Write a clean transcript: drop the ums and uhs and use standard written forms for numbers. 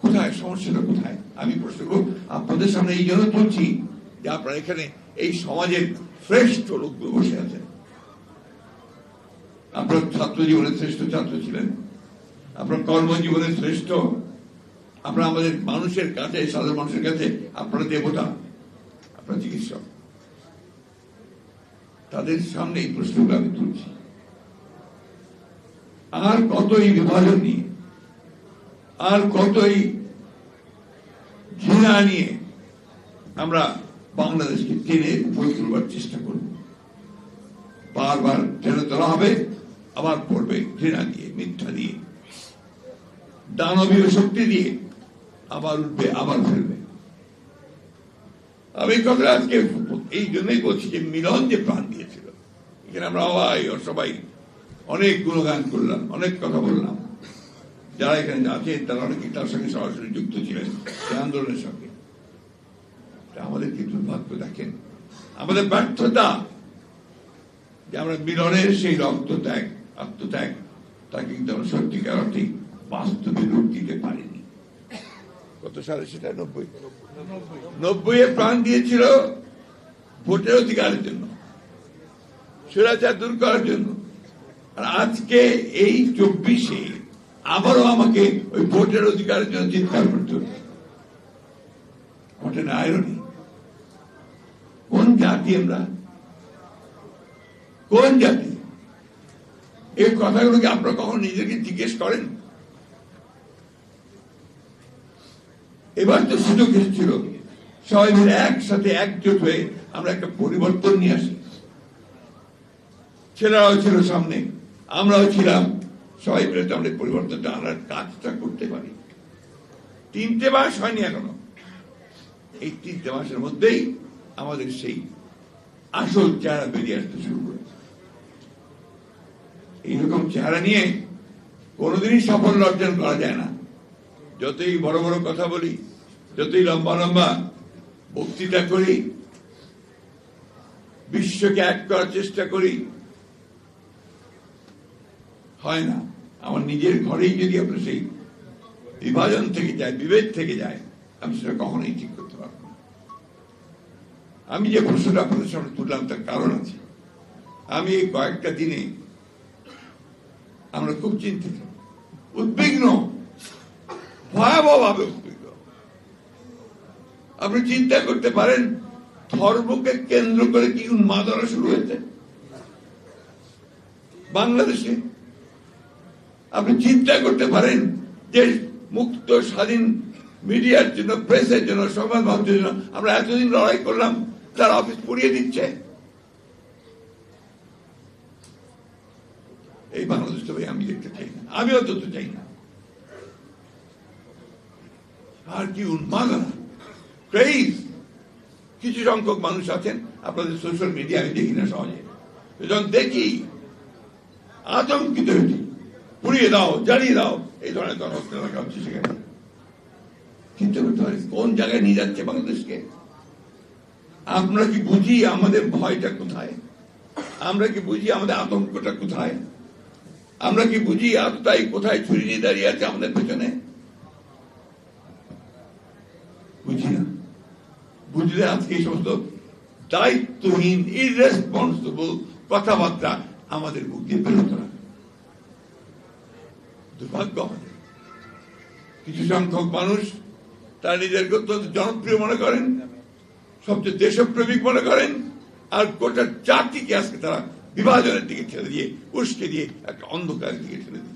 কোথায় সমস্যাটা কোথায়? আমি প্রশ্ন করব আপনাদের সামনে এই জন্য তুলছি যে আপনারা এখানে এই সমাজের শ্রেষ্ঠ লোকগুলো বসে আছেন। আপনার ছাত্র জীবনের শ্রেষ্ঠ ছাত্র ছিলেন, আপনার কর্মজীবনের শ্রেষ্ঠ, আপনারা আমাদের মানুষের কাছে, সাধারণ মানুষের কাছে আপনারা দেবতা, আপনার চিকিৎসক। তাদের সামনে এই প্রশ্নগুলো আমি তুলছি। আর কত এই বিভাজন নিয়ে, আর কত এই ঘৃণা নিয়ে আমরা বাংলাদেশকে টেনে উপরে তুলবার চেষ্টা করব? বারবার টেনে তোলা হবে, আবার পড়বে ঘৃণা দিয়ে, মিথ্যা দিয়ে, দানবীয় শক্তি দিয়ে, আবার উঠবে, আবার ফেলবে। আমি কথা আজকে এই জন্যই বলছি যে মিলন যে প্রাণ দিয়েছিল, এখানে আমরা সবাই অনেক গুণগান করলাম, অনেক কথা বললাম। যারা এখানে আছেন তারা অনেকে তার সঙ্গে সরাসরি যুক্ত ছিলেন সেই আন্দোলনের সঙ্গে। আমাদের কি দুর্ভাগ্য দেখেন, আমাদের ব্যর্থতা যে আমরা মিলনের সেই রক্ত ত্যাগ, আত্মত্যাগ, তাকে কিন্তু আমরা সত্যিকার অর্থে বাস্তবে রূপ দিতে পারিনি। কত সালে সেটা? 90 প্রাণ দিয়েছিল ভোটের অধিকারের জন্য, স্বৈরাচার দূর করার জন্য। আর আজকে এই 24-এ আবারও আমাকে ওই ভোটের অধিকারের জন্য চিৎকার করতে হচ্ছে। ভোটের আয়রনি। কোন জাতি আমরা? কোন জাতি? এই কথাগুলোকে আপনারা কখন নিজেকে জিজ্ঞেস করেন? এবার তো সুযোগ এসেছিল সবাই মিলে একসাথে একজোট হয়ে আমরা একটা পরিবর্তন নিয়ে আসি। ছেলেরাও ছিল সামনে, আমরাও ছিলাম, সবাই মিলে আমরা পরিবর্তনটা আনার কাজটা করতে পারি। 3টে মাস হয়নি এখনো। এই 3টে মাসের মধ্যেই আমাদের সেই আসল চেহারা বেরিয়ে আসতে শুরু করে। এইরকম চেহারা নিয়ে কোনোদিনই সাফল্য অর্জন করা যায় না। যতই বড় বড় কথা বলি, যতই লম্বা লম্বা বক্তৃতা করি, বিশ্বকে এক করার চেষ্টা করি, হয় না। আমার নিজের ঘরেই যদি আপনার সেই বিভাজন থেকে যায়, বিভেদ থেকে যায়, আমি সেটা কখনোই ঠিক করতে পারবো না। আমি যে প্রশ্নটা আপনাদের সামনে তুললাম তার কারণ আছে। আমি এই কয়েকটা দিনে আমরা খুব চিন্তিত, উদ্বিগ্ন, ভয়াবহভাবে উদ্বিগ্ন। আপনি চিন্তা করতে পারেন ধর্মকে কেন্দ্র করে কি উন্মাদনা শুরু হয়েছে বাংলাদেশে। আপনি চিন্তা করতে পারেন যে মুক্ত স্বাধীন মিডিয়ার জন্য, প্রেসের জন্য, সংবাদ মাধ্যমের জন্য আমরা এতদিন লড়াই করলাম, তার অফিস পুড়িয়ে দিচ্ছে। এই বাংলাদেশ তবে আমি দেখতে চাই না, আমি অন্তত চাই না। আর কি উন্মাদনা, ক্রেজ। কিছু সংখ্যক মানুষ আছেন, আপনাদের সোশ্যাল মিডিয়া আমি দেখি না সহজে, যখন দেখি আতঙ্কিত হয়েছি, পুড়িয়ে দাও, জ্বালিয়ে দাও, এই ধরনের কথা রাখা হচ্ছে সেখানে। চিন্তা করতে পারি কোন জায়গায় নিয়ে যাচ্ছে বাংলাদেশকে। আমরা কি বুঝি আমাদের ভয়টা কোথায়? আমরা কি বুঝি আমাদের আতঙ্কটা কোথায়? আমরা কি বুঝি আততাই কোথায় ছুরি নিয়ে দাঁড়িয়ে আছে আমাদের পেছনে? বুঝি না। বুঝলে আজকে এই সমস্ত দায়িত্বহীন, ইররেসপন্সিবল কথাবার্তা আমাদের মুখ দিয়ে বেরোত না। দুর্ভাগ্য আমাদের। কিছু সংখ্যক মানুষ তারা নিজেদেরকে অত্যন্ত জনপ্রিয় মনে করেন, সবচেয়ে দেশপ্রেমিক মনে করেন, আর গোটা জাতিকে আজকে তারা বিভাজনের দিকে ঠেলে দিয়ে, উস্কে দিয়ে একটা অন্ধকারের দিকে ঠেলে দিয়ে